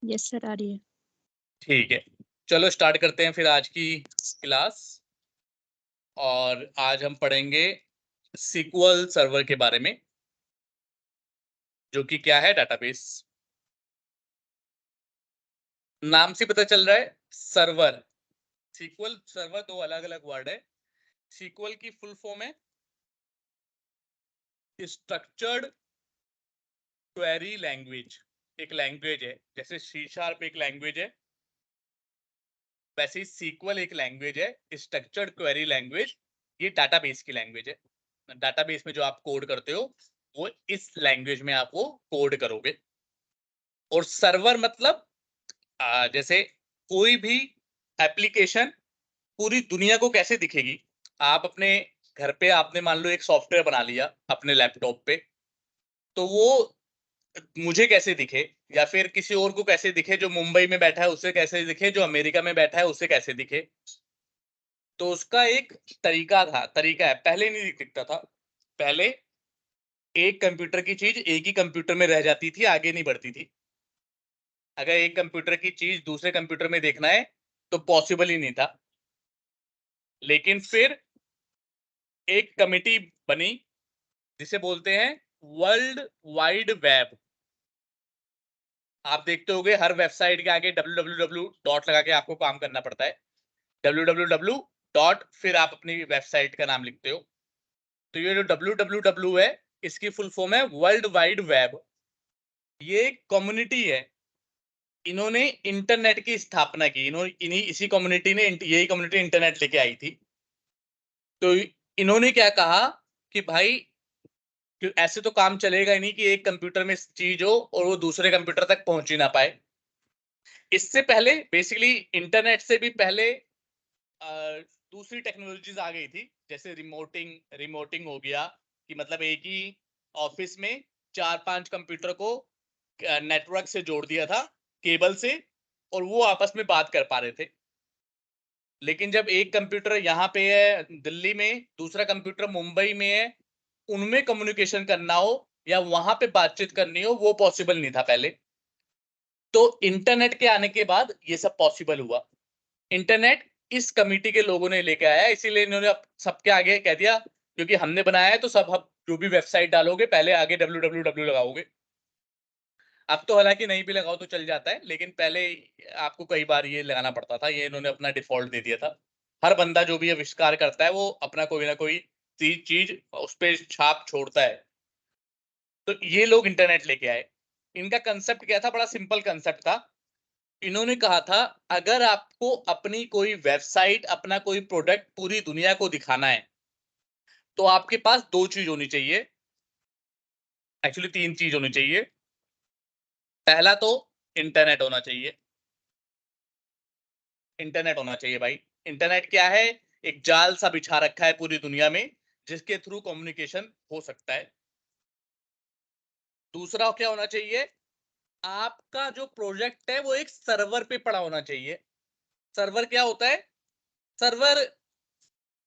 Yes sir, आ रही है। ठीक है, चलो स्टार्ट करते हैं फिर आज की क्लास। और आज हम पढ़ेंगे सीक्वल सर्वर के बारे में, जो कि क्या है, डाटाबेस। नाम से पता चल रहा है सर्वर। सीक्वल सर्वर दो अलग अलग वर्ड है। सीक्वल की फुल फॉर्म है स्ट्रक्चर्ड क्वेरी लैंग्वेज। एक लैंग्वेज है, जैसे सी शार्प एक लैंग्वेज है, वैसे ही सीक्वल एक लैंग्वेज है, स्ट्रक्चर्ड क्वेरी लैंग्वेज। ये डाटाबेस की लैंग्वेज है। डाटाबेस में जो आप कोड करते हो वो इस लैंग्वेज में आप वो कोड करोगे। और सर्वर मतलब जैसे कोई भी एप्लीकेशन पूरी दुनिया को कैसे दिखेगी। आप अपने घर पे आपने मान लो एक सॉफ्टवेयर बना लिया अपने लैपटॉप पे, तो वो मुझे कैसे दिखे, या फिर किसी और को कैसे दिखे, जो मुंबई में बैठा है उसे कैसे दिखे, जो अमेरिका में बैठा है उसे कैसे दिखे। तो उसका एक तरीका है, पहले नहीं दिखता था। पहले एक कंप्यूटर की चीज एक ही कंप्यूटर में रह जाती थी, आगे नहीं बढ़ती थी। अगर एक कंप्यूटर की चीज दूसरे कंप्यूटर में देखना है तो पॉसिबल ही नहीं था। लेकिन फिर एक कमिटी बनी जिसे बोलते हैं वर्ल्ड वाइड वेब। आप देखते होंगे हर वेबसाइट के आगे www डॉट लगा के आपको काम करना पड़ता है। www डॉट फिर आप अपनी वेबसाइट का नाम लिखते हो। तो ये जो www है, इसकी फुल फॉर्म है वर्ल्ड वाइड वेब। ये कम्युनिटी है। इन्होंने इंटरनेट की स्थापना की। इसी कम्युनिटी ने यही कम्युनिटी इंटरनेट लेके आई थी। तो इन्होंने क्या कहा कि भाई कि ऐसे तो काम चलेगा ही नहीं कि एक कंप्यूटर में चीज हो और वो दूसरे कंप्यूटर तक पहुंच ही ना पाए। इससे पहले बेसिकली इंटरनेट से भी पहले दूसरी टेक्नोलॉजीज आ गई थी, जैसे रिमोटिंग हो गया, कि मतलब एक ही ऑफिस में 4-5 कंप्यूटर को नेटवर्क से जोड़ दिया था केबल से, और वो आपस में बात कर पा रहे थे। लेकिन जब एक कंप्यूटर यहाँ पे है दिल्ली में, दूसरा कंप्यूटर मुंबई में है, उनमें कम्युनिकेशन करना हो या वहां पे बातचीत करनी हो, वो पॉसिबल नहीं था पहले। तो इंटरनेट के आने के बाद ये सब पॉसिबल हुआ। इंटरनेट इस कमिटी के लोगों ने लेके आया, इसीलिए इन्होंने सबके आगे कह दिया क्योंकि हमने बनाया है तो सब हम जो भी वेबसाइट डालोगे पहले आगे www लगाओगे। अब तो हालांकि नहीं भी लगाओ तो चल जाता है, लेकिन पहले आपको कई बार ये लगाना पड़ता था। ये इन्होंने अपना डिफॉल्ट दे दिया था। हर बंदा जो भी आविष्कार करता है वो अपना कोई ना कोई चीज उस पर छाप छोड़ता है। तो ये लोग इंटरनेट लेके आए। इनका कंसेप्ट क्या था, बड़ा सिंपल कंसेप्ट था। इन्होंने कहा था अगर आपको अपनी कोई वेबसाइट, अपना कोई प्रोडक्ट पूरी दुनिया को दिखाना है तो आपके पास दो चीज होनी चाहिए। एक्चुअली तीन चीज होनी चाहिए। पहला तो इंटरनेट होना चाहिए। इंटरनेट होना चाहिए भाई। इंटरनेट क्या है? एक जाल सा बिछा रखा है पूरी दुनिया में जिसके थ्रू कम्युनिकेशन हो सकता है। दूसरा क्या होना चाहिए? आपका जो प्रोजेक्ट है वो एक सर्वर पे पड़ा होना चाहिए। सर्वर क्या होता है? सर्वर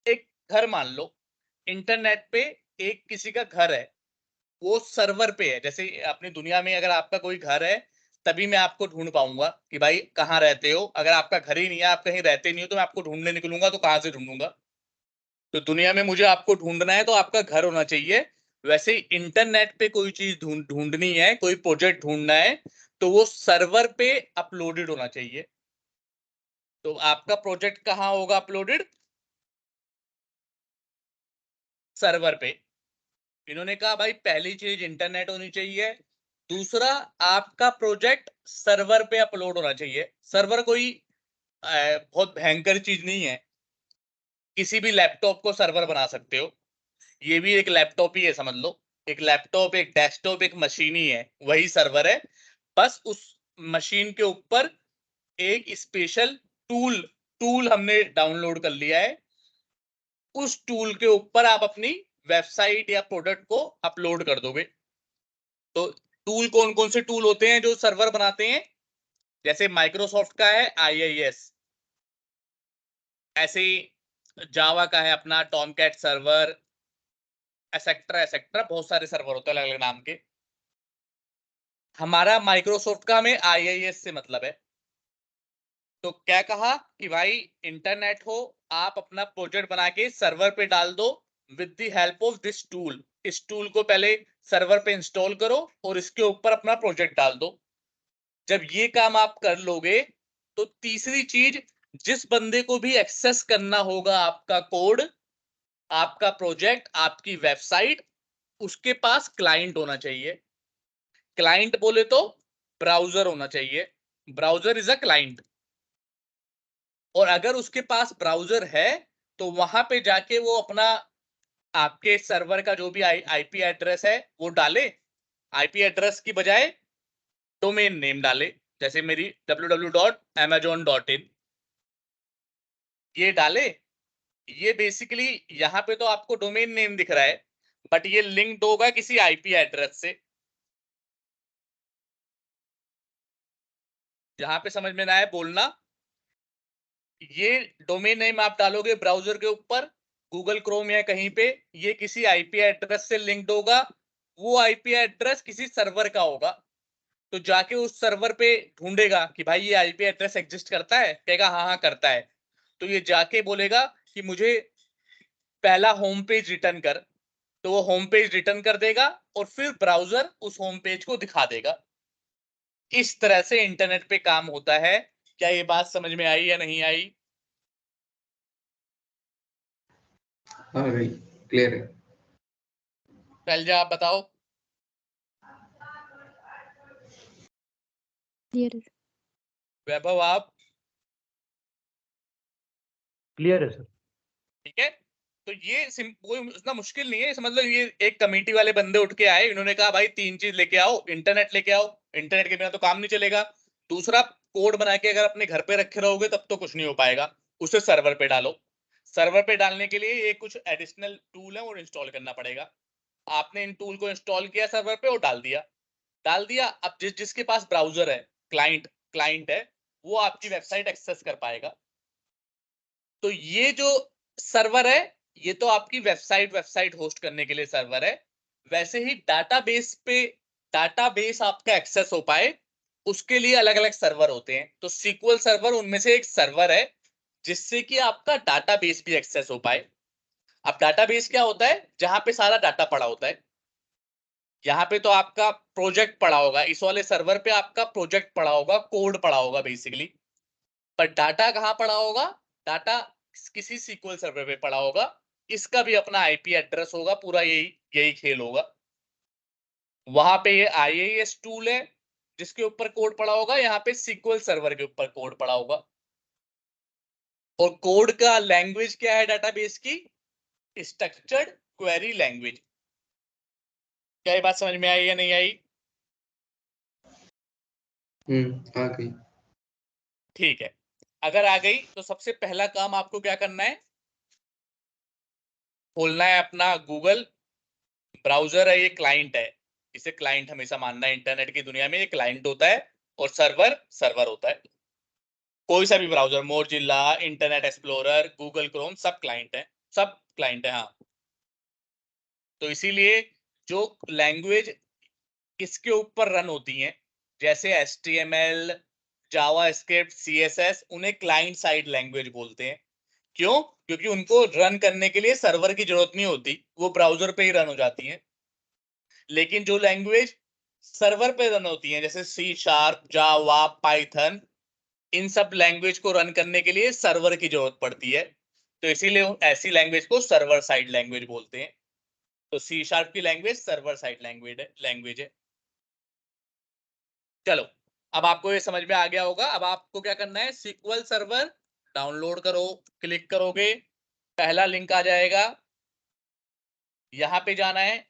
एक घर मान लो, इंटरनेट पे एक किसी का घर है, वो सर्वर पे है। जैसे अपनी दुनिया में अगर आपका कोई घर है तभी मैं आपको ढूंढ पाऊंगा कि भाई कहाँ रहते हो। अगर आपका घर ही नहीं है, आप कहीं रहते नहीं हो, तो मैं आपको ढूंढने निकलूंगा तो कहाँ से ढूंढूंगा। तो दुनिया में मुझे आपको ढूंढना है तो आपका घर होना चाहिए। वैसे ही इंटरनेट पे कोई चीज ढूंढनी है, कोई प्रोजेक्ट ढूंढना है, तो वो सर्वर पे अपलोडेड होना चाहिए। तो आपका प्रोजेक्ट कहाँ होगा अपलोडेड? सर्वर पे। इन्होंने कहा भाई पहली चीज इंटरनेट होनी चाहिए। दूसरा, आपका प्रोजेक्ट सर्वर पे अपलोड होना चाहिए। सर्वर कोई बहुत भयंकर चीज नहीं है। किसी भी लैपटॉप को सर्वर बना सकते हो। ये भी एक लैपटॉप ही है, समझ लो। एक लैपटॉप, एक डेस्कटॉप, एक मशीन ही है, वही सर्वर है। बस उस मशीन के ऊपर एक स्पेशल टूल टूल हमने डाउनलोड कर लिया है। उस टूल के ऊपर आप अपनी वेबसाइट या प्रोडक्ट को अपलोड कर दोगे। तो टूल कौन कौन से टूल होते हैं जो सर्वर बनाते हैं? जैसे माइक्रोसॉफ्ट का है IIS, ऐसे ही जावा का है अपना टॉमकैट सर्वर, एसेक्ट्रा एसेक्ट्रा, बहुत सारे सर्वर होते हैं अलग अलग नाम के। हमारा माइक्रोसॉफ्ट का हमें IIS से मतलब है। तो क्या कहा कि भाई इंटरनेट हो, आप अपना प्रोजेक्ट बना के सर्वर पे डाल दो with the help of this tool. इस टूल को पहले सर्वर पे इंस्टॉल करो और इसके ऊपर अपना प्रोजेक्ट डाल दो। जब ये काम आप कर लोगे तो तीसरी चीज, जिस बंदे को भी एक्सेस करना होगा आपका कोड, आपका प्रोजेक्ट, आपकी वेबसाइट, उसके पास क्लाइंट होना चाहिए। क्लाइंट बोले तो ब्राउजर होना चाहिए। Browser is a client. और अगर उसके पास ब्राउजर है तो वहां पे जाके वो अपना आपके सर्वर का जो भी आईपी एड्रेस है वो डाले। आईपी एड्रेस की बजाय डोमेन नेम डाले, जैसे मेरी www.amazon.in ये डाले। ये बेसिकली यहाँ पे तो आपको डोमेन नेम दिख रहा है, बट ये लिंक्ड होगा किसी आईपी एड्रेस से। जहां पे समझ में ना आए बोलना। ये डोमेन नेम आप डालोगे ब्राउजर के ऊपर, गूगल क्रोम या कहीं पे, ये किसी आईपी एड्रेस से लिंक्ड होगा। वो आईपी एड्रेस किसी सर्वर का होगा। तो जाके उस सर्वर पे ढूंढेगा कि भाई ये आईपी एड्रेस एग्जिस्ट करता है, कहेगा हाँ हाँ करता है। तो ये जाके बोलेगा कि मुझे पहला होम पेज रिटर्न कर। तो वो होम पेज रिटर्न कर देगा और फिर ब्राउजर उस होम पेज को दिखा देगा। इस तरह से इंटरनेट पे काम होता है। क्या ये बात समझ में आई या नहीं आई? हाँ भाई, क्लियर है। शैलजा आप बताओ। क्लियर है। वैभव आप? क्लियर है सर। ठीक है। तो ये कोई इतना मुश्किल नहीं है, समझ लो ये एक कमेटी वाले बंदे उठ के आए, इन्होंने कहा भाई 3 चीज लेके आओ। इंटरनेट लेके आओ, इंटरनेट के बिना तो काम नहीं चलेगा। दूसरा, कोड बना के अगर अपने घर पे रखे रहोगे तब तो कुछ नहीं हो पाएगा, उसे सर्वर पे डालो। सर्वर पे डालने के लिए ये कुछ एडिशनल टूल है और इंस्टॉल करना पड़ेगा। आपने इन टूल को इंस्टॉल किया सर्वर पे और डाल दिया। अब जिसके पास ब्राउजर है, क्लाइंट है, वो आपकी वेबसाइट एक्सेस कर पाएगा। तो ये जो सर्वर है, ये तो आपकी वेबसाइट होस्ट करने के लिए सर्वर है। वैसे ही डाटाबेस आपका एक्सेस हो पाए उसके लिए अलग अलग सर्वर होते हैं। तो सीक्वल सर्वर उनमें से एक सर्वर है, जिससे कि आपका डाटाबेस भी एक्सेस हो पाए। अब डाटाबेस क्या होता है? जहां पे सारा डाटा पड़ा होता है। यहाँ पे तो आपका प्रोजेक्ट पड़ा होगा, इस वाले सर्वर पे आपका प्रोजेक्ट पड़ा होगा, कोड पड़ा होगा बेसिकली। पर डाटा कहाँ पड़ा होगा? डाटा किसी सीक्वल सर्वर पे पड़ा होगा। इसका भी अपना आईपी एड्रेस होगा, पूरा यही खेल होगा। वहां पे ये IIS टूल है जिसके ऊपर कोड पड़ा होगा, यहाँ पे सीक्वल सर्वर के ऊपर कोड पड़ा होगा। और कोड का लैंग्वेज क्या है डाटाबेस की? Structured query language. क्या ये बात समझ में आई या नहीं आई? आ गई। ठीक है। अगर आ गई तो सबसे पहला काम आपको क्या करना है? खोलना है अपना गूगल ब्राउजर है, ये क्लाइंट है। इसे क्लाइंट हमेशा मानना है, इंटरनेट की दुनिया में ये क्लाइंट होता है और सर्वर होता है। कोई सा भी browser, Mozilla, internet explorer, Google Chrome, सब क्लाइंट है हाँ। तो इसीलिए जो लैंग्वेज इसके ऊपर रन होती हैं, जैसे HTML, जावास्क्रिप्ट, CSS, उन्हें क्लाइंट साइड लैंग्वेज बोलते हैं। क्यों? क्योंकि उनको रन करने के लिए सर्वर की जरूरत नहीं होती, वो ब्राउजर पे ही रन हो जाती हैं। लेकिन जो लैंग्वेज सर्वर पे रन होती हैं, जैसे C#, जावा, पाइथन, इन सब लैंग्वेज को रन करने के लिए सर्वर की जरूरत पड़ती है। तो इसीलिए ऐसी लैंग्वेज को सर्वर साइड लैंग्वेज बोलते हैं। तो C# की लैंग्वेज सर्वर साइड लैंग्वेज है। चलो, अब आपको ये समझ में आ गया होगा। अब आपको क्या करना है? SQL सर्वर डाउनलोड करो। क्लिक करोगे, पहला लिंक आ जाएगा, यहाँ पे जाना है।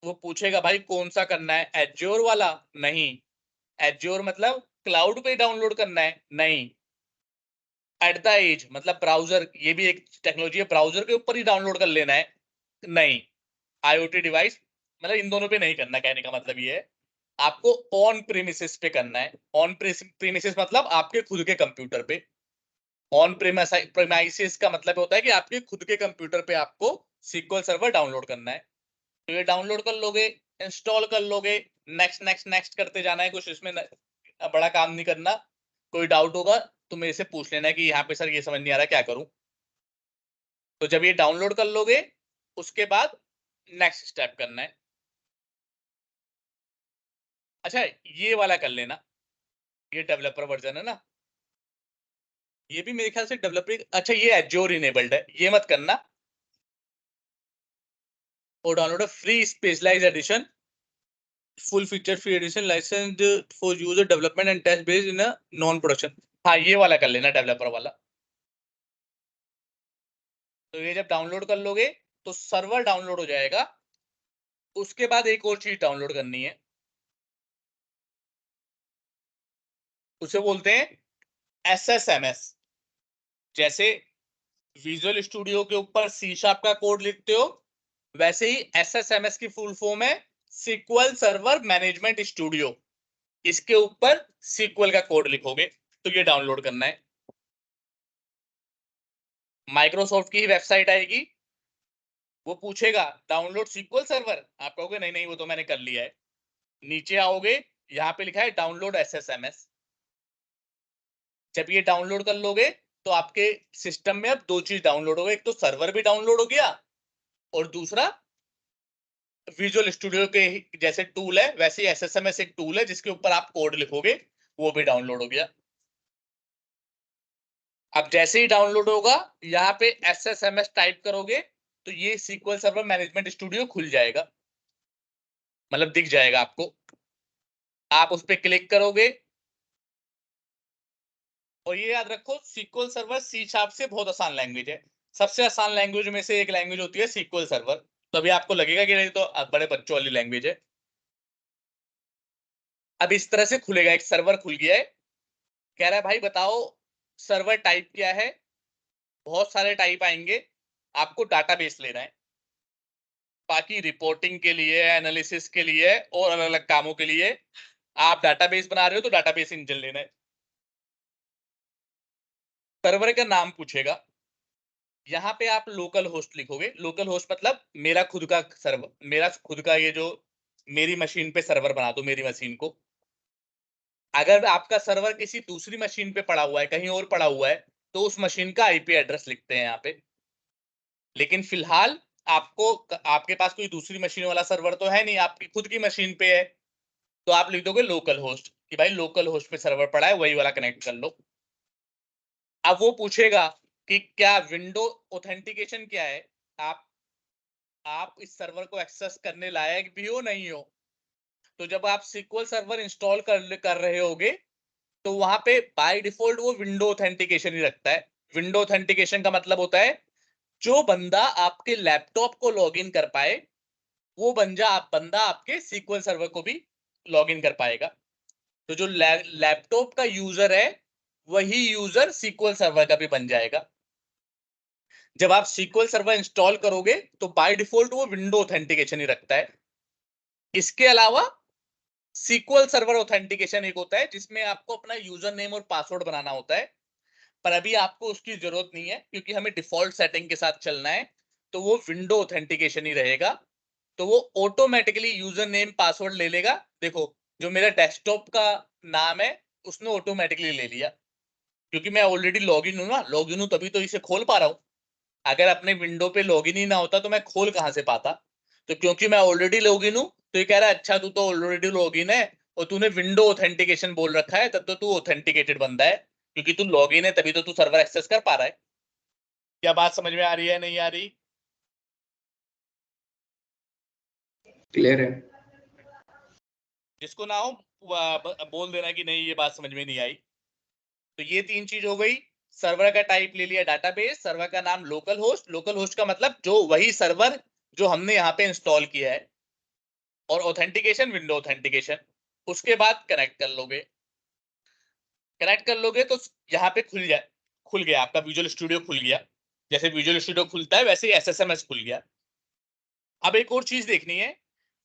वो पूछेगा भाई कौन सा करना है, एज्योर वाला? नहीं। एज्योर मतलब क्लाउड पे डाउनलोड करना है? नहीं। एट द एज मतलब ब्राउजर, ये भी एक टेक्नोलॉजी है, ब्राउजर के ऊपर ही डाउनलोड कर लेना है? नहीं। IoT डिवाइस मतलब इन दोनों पे नहीं करना। कहने का मतलब ये है आपको ऑन प्रीमिसेस पे करना है। ऑन प्रीमिसेस मतलब आपके खुद के कंप्यूटर पे। ऑन प्रीमाइसेस का मतलब होता है कि आपके खुद के कंप्यूटर पे आपको SQL सर्वर डाउनलोड करना है। तो ये डाउनलोड कर लोगे, इंस्टॉल कर लोगे, नेक्स्ट नेक्स्ट नेक्स्ट करते जाना है, कुछ इसमें बड़ा काम नहीं करना। कोई डाउट होगा तो मेरे से पूछ लेना कि यहाँ पे सर ये समझ नहीं आ रहा, क्या करूं। तो जब ये डाउनलोड कर लोगे उसके बाद नेक्स्ट स्टेप करना है। अच्छा, ये वाला कर लेना, ये डेवलपर वर्जन है ना, ये भी मेरे ख्याल से डेवलपर, अच्छा ये एज्योर इनेबल्ड है, ये मत करना। और download free specialize edition, full feature free edition licensed for user development and test based in non production. हाँ, ये वाला कर लेना, डेवलपर वाला। तो ये जब डाउनलोड कर लोगे तो सर्वर डाउनलोड हो जाएगा। उसके बाद एक और चीज डाउनलोड करनी है, उसे बोलते हैं SSMS। जैसे विजुअल स्टूडियो के ऊपर C# का कोड लिखते हो, वैसे ही SSMS की फुल फॉर्म है सीक्वल सर्वर मैनेजमेंट स्टूडियो। इसके ऊपर सीक्वल का कोड लिखोगे तो ये डाउनलोड करना है। माइक्रोसॉफ्ट की वेबसाइट आएगी, वो पूछेगा डाउनलोड सीक्वल सर्वर, आप कहोगे नहीं नहीं वो तो मैंने कर लिया है। नीचे आओगे, यहाँ पे लिखा है डाउनलोड SSMS। जब ये डाउनलोड कर लोगे तो आपके सिस्टम में अब दो चीज डाउनलोड हो गई, एक तो सर्वर भी डाउनलोड हो गया और दूसरा विजुअल स्टूडियो के जैसे टूल है वैसे ही SSMS एक टूल है जिसके ऊपर आप कोड लिखोगे, वो भी डाउनलोड हो गया। अब जैसे ही डाउनलोड होगा यहाँ पे SSMS टाइप करोगे तो ये सीक्वल सर्वर मैनेजमेंट स्टूडियो खुल जाएगा, मतलब दिख जाएगा आपको। आप उस पर क्लिक करोगे और ये याद रखो सीक्वल सर्वर C# से बहुत आसान लैंग्वेज है। सबसे आसान लैंग्वेज में से एक लैंग्वेज होती है सीक्वल सर्वर। तो अभी आपको लगेगा कि नहीं तो बड़े बच्चों वाली लैंग्वेज है। अब इस तरह से खुलेगा, एक सर्वर खुल गया है। कह रहा है भाई बताओ सर्वर टाइप क्या है। बहुत सारे टाइप आएंगे, आपको डाटाबेस लेना है। बाकी रिपोर्टिंग के लिए, एनालिसिस के लिए और अलग अलग कामों के लिए आप डाटाबेस बना रहे हो तो डाटाबेस इंजन लेना है। सर्वर का नाम पूछेगा, यहाँ पे आप लोकल होस्ट लिखोगे। लोकल होस्ट मतलब मेरा खुद का सर्वर, मेरा खुद का, ये जो मेरी मशीन पे सर्वर बना दो मेरी मशीन को। अगर आपका सर्वर किसी दूसरी मशीन पे पड़ा हुआ है, कहीं और पड़ा हुआ है, तो उस मशीन का IP एड्रेस लिखते हैं यहाँ पे। लेकिन फिलहाल आपको, आपके पास कोई दूसरी मशीन वाला सर्वर तो है नहीं, आपकी खुद की मशीन पे है, तो आप लिख दोगे लोकल होस्ट कि भाई लोकल होस्ट पे सर्वर पड़ा है, वही वाला कनेक्ट कर लो। अब वो पूछेगा कि क्या विंडो ऑथेंटिकेशन क्या है, आप इस सर्वर को एक्सेस करने लायक भी हो नहीं हो। तो जब आप सीक्वल सर्वर इंस्टॉल कर रहे होगे तो वहां पे बाय डिफॉल्ट वो विंडो ऑथेंटिकेशन ही रखता है। विंडो ऑथेंटिकेशन का मतलब होता है जो बंदा आपके लैपटॉप को लॉगिन कर पाए, वो बंदा आपके सीक्वल सर्वर को भी लॉगिन कर पाएगा। तो जो लैपटॉप का यूजर है वही यूजर सीक्वल सर्वर का भी बन जाएगा। जब आप सीक्वल सर्वर इंस्टॉल करोगे तो बाय डिफॉल्ट वो विंडो ऑथेंटिकेशन ही रखता है। इसके अलावा सीक्वल सर्वर ऑथेंटिकेशन एक होता है जिसमें आपको अपना यूजर नेम और पासवर्ड बनाना होता है, पर अभी आपको उसकी जरूरत नहीं है क्योंकि हमें डिफॉल्ट सेटिंग के साथ चलना है। तो वो विंडो ऑथेंटिकेशन ही रहेगा। तो वो ऑटोमेटिकली यूजर नेम पासवर्ड ले लेगा। देखो, जो मेरा डेस्कटॉप का नाम है उसने ऑटोमेटिकली ले लिया क्योंकि मैं ऑलरेडी लॉगिन हूं ना, लॉगिन हूं तभी तो इसे खोल पा रहा हूं। अगर अपने विंडो पे लॉगिन ही ना होता तो मैं खोल कहां से पाता। तो क्योंकि मैं ऑलरेडी लॉगिन हूं तो ये कह रहा है अच्छा तू तो ऑलरेडी लॉगिन है और तूने विंडो ऑथेंटिकेशन बोल रखा है, तब तो तू ऑथेंटिकेटेड बंदा है, क्योंकि तू लॉगिन है तभी तो तू सर्वर एक्सेस कर पा रहा है। क्या बात समझ में आ रही है, नहीं आ रही? क्लियर है। जिसको ना हो बोल देना कि नहीं ये बात समझ में नहीं आई। तो ये तीन चीज हो गई। सर्वर का टाइप ले लिया डाटाबेस, सर्वर का नाम लोकल होस्ट, लोकल होस्ट का मतलब जो वही सर्वर जो हमने यहाँ पे इंस्टॉल किया है, और ऑथेंटिकेशन विंडो ऑथेंटिकेशन। उसके बाद कनेक्ट कर लोगे। कनेक्ट कर लोगे तो यहाँ पे खुल गया आपका विजुअल स्टूडियो खुल गया। जैसे विजुअल स्टूडियो खुलता है वैसे ही SSMS खुल गया। अब एक और चीज देखनी है,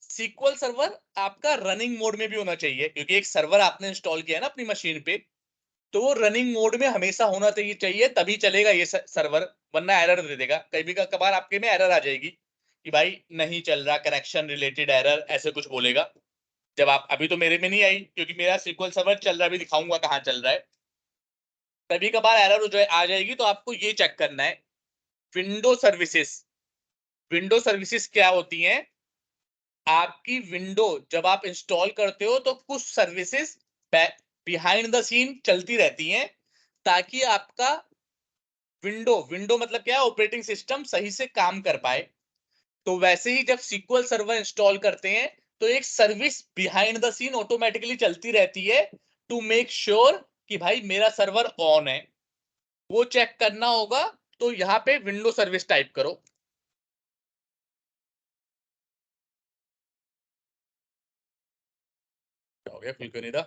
सीक्वल सर्वर आपका रनिंग मोड में भी होना चाहिए क्योंकि एक सर्वर आपने इंस्टॉल किया है ना अपनी मशीन पे, तो वो रनिंग मोड में हमेशा होना चाहिए, तभी चलेगा ये सर्वर, वरना एरर दे देगा। कभी कभार आपके में एरर आ जाएगी कि भाई नहीं चल रहा, कनेक्शन रिलेटेड एरर, ऐसे कुछ बोलेगा। जब आप अभी तो मेरे में नहीं आई क्योंकि मेरा SQL सर्वर चल रहा है, अभी दिखाऊंगा कहाँ चल रहा है। कभी कभार एरर जो आ जाएगी तो आपको ये चेक करना है विंडो सर्विसेज। विंडो सर्विसेज क्या होती हैं? आपकी विंडो जब आप इंस्टॉल करते हो तो कुछ सर्विसेज बिहाइंड द सीन चलती रहती हैं ताकि आपका विंडो मतलब क्या है, ऑपरेटिंग सिस्टम सही से काम कर पाए। तो वैसे ही जब SQL सर्वर इंस्टॉल करते हैं तो एक service behind the scene automatically चलती रहती है टू मेक श्योर कि भाई मेरा सर्वर ऑन है। वो चेक करना होगा तो यहाँ पे विंडो सर्विस टाइप करो। क्या हो गया, खुल क्यों नहीं रहा?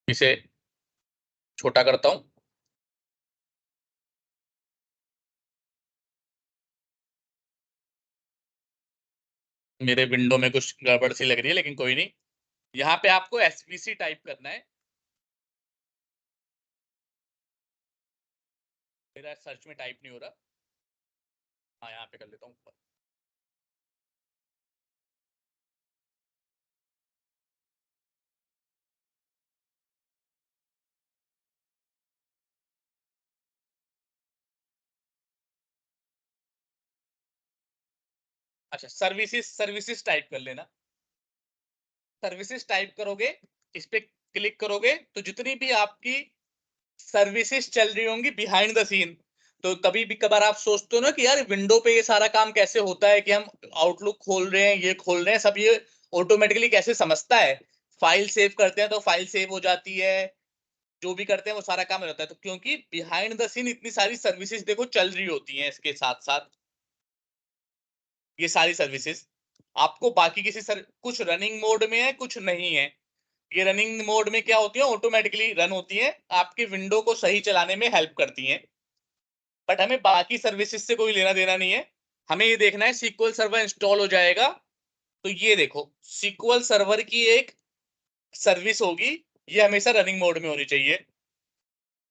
इसे छोटा करता हूं। मेरे विंडो में कुछ गड़बड़ सी लग रही है लेकिन कोई नहीं। यहाँ पे आपको SVC टाइप करना है। मेरा सर्च में टाइप नहीं हो रहा। हाँ, यहाँ पे कर लेता हूँ। अच्छा, सर्विसेज टाइप कर लेना। सर्विसेज टाइप करोगे, इस पे क्लिक करोगे तो जितनी भी आपकी सर्विसेज चल रही होंगी बिहाइंड द सीन। तो कभी भी कभार आप सोचते हो ना कि यार विंडो पे ये सारा काम कैसे होता है कि हम आउटलुक खोल रहे हैं, ये खोल रहे हैं, सब ये ऑटोमेटिकली कैसे समझता है। फाइल सेव करते हैं तो फाइल सेव हो जाती है, जो भी करते हैं वो सारा काम हो जाता है। तो क्योंकि बिहाइंड द सीन इतनी सारी सर्विसेज देखो चल रही होती हैं इसके साथ साथ, ये सारी सर्विसेज आपको बाकी किसी कुछ रनिंग मोड में है, कुछ नहीं है। ये रनिंग मोड में क्या होती है, ऑटोमेटिकली रन होती है, आपके विंडो को सही चलाने में हेल्प करती हैं। बट हमें बाकी सर्विसेज से कोई लेना देना नहीं है। हमें ये देखना है SQL सर्वर इंस्टॉल हो जाएगा तो ये देखो SQL सर्वर की एक सर्विस होगी, ये हमेशा रनिंग मोड में होनी चाहिए।